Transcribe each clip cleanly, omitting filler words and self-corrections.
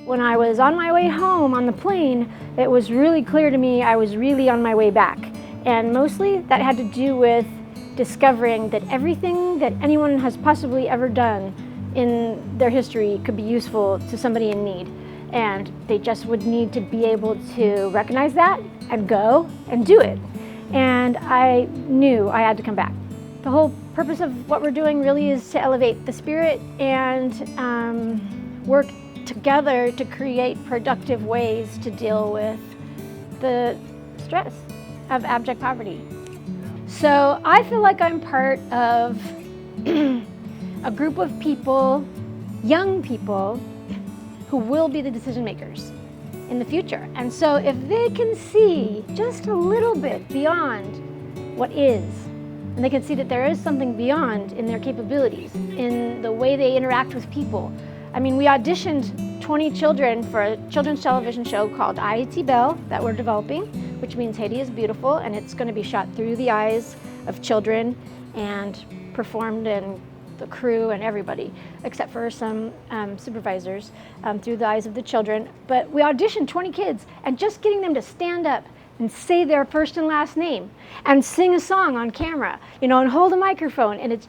When I was on my way home on the plane, it was really clear to me I was really on my way back. And mostly that had to do with discovering that everything that anyone has possibly ever done in their history could be useful to somebody in need. And they just would need to be able to recognize that and go and do it. And I knew I had to come back. The whole purpose of what we're doing really is to elevate the spirit and work together to create productive ways to deal with the stress of abject poverty. So I feel like I'm part of a group of people, young people, who will be the decision makers in the future. And so if they can see just a little bit beyond what is, and they can see that there is something beyond in their capabilities, in the way they interact with people. I mean, we auditioned 20 children for a children's television show called Ayiti Belle that we're developing, which means Haiti is beautiful, and it's going to be shot through the eyes of children and performed in the crew and everybody, except for some supervisors, through the eyes of the children. But we auditioned 20 kids, and just getting them to stand up and say their first and last name and sing a song on camera, and hold a microphone, and it's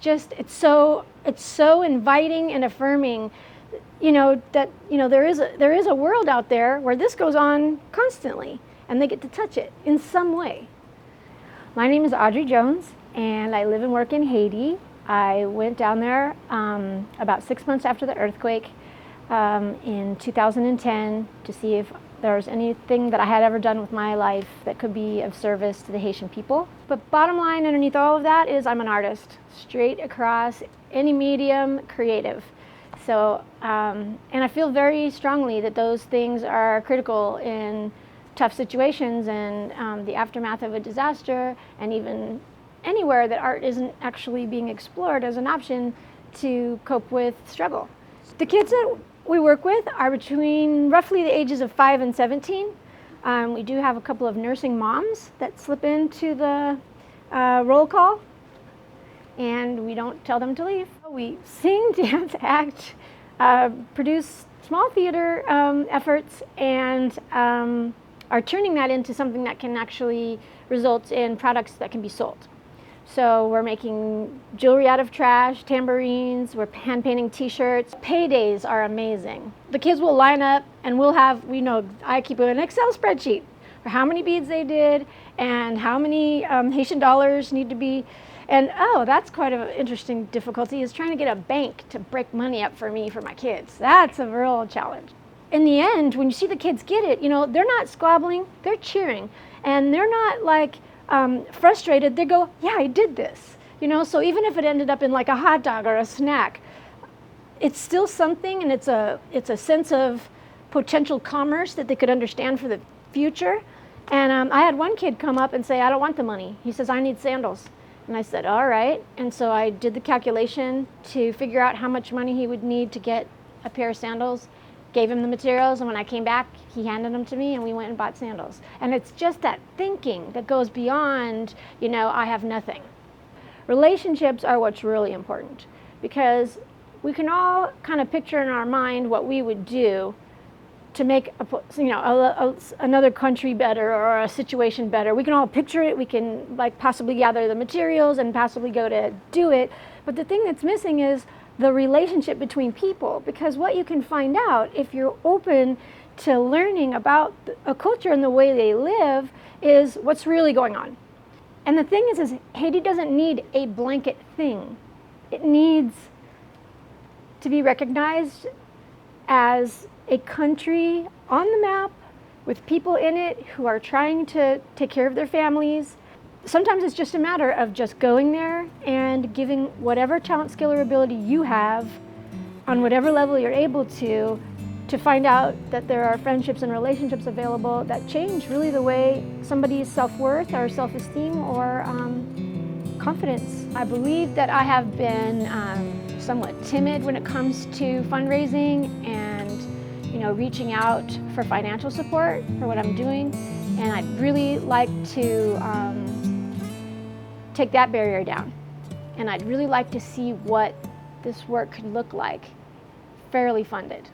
so inviting and affirming, that there is a world out there where this goes on constantly, and they get to touch it in some way. My name is Audrey Jones, and I live and work in Haiti. I went down there about 6 months after the earthquake in 2010 to see if there was anything that I had ever done with my life that could be of service to the Haitian people. But bottom line underneath all of that is I'm an artist, straight across any medium, creative. So, and I feel very strongly that those things are critical in tough situations and the aftermath of a disaster, and even anywhere that art isn't actually being explored as an option to cope with struggle. The kids that we work with are between roughly the ages of 5 and 17. We do have a couple of nursing moms that slip into the roll call, and we don't tell them to leave. We sing, dance, act, produce small theater efforts, and are turning that into something that can actually result in products that can be sold. So we're making jewelry out of trash, tambourines, we're hand painting t-shirts. Paydays are amazing. The kids will line up and I keep an Excel spreadsheet for how many beads they did and how many Haitian dollars need to be. And that's quite an interesting difficulty, is trying to get a bank to break money up for me for my kids. That's a real challenge. In the end, when you see the kids get it, they're not squabbling, they're cheering. And they're not like, frustrated. They go, yeah, I did this. So even if it ended up in like a hot dog or a snack, it's still something, and it's a sense of potential commerce that they could understand for the future. And I had one kid come up and say, I don't want the money. He says, I need sandals. And I said, all right. And so I did the calculation to figure out how much money he would need to get a pair of sandals, gave him the materials, and when I came back, he handed them to me, and we went and bought sandals. And it's just that thinking that goes beyond, I have nothing. Relationships are what's really important, because we can all kind of picture in our mind what we would do to make another country better or a situation better. We can all picture it. We can possibly gather the materials and possibly go to do it. But the thing that's missing is the relationship between people, because what you can find out if you're open to learning about a culture and the way they live is what's really going on. And the thing is Haiti doesn't need a blanket thing. It needs to be recognized as a country on the map with people in it who are trying to take care of their families. Sometimes it's just a matter of just going there and giving whatever talent, skill, or ability you have on whatever level you're able to find out that there are friendships and relationships available that change really the way somebody's self-worth or self-esteem or confidence. I believe that I have been somewhat timid when it comes to fundraising and reaching out for financial support for what I'm doing, and I'd really like to take that barrier down. And I'd really like to see what this work could look like, fairly funded.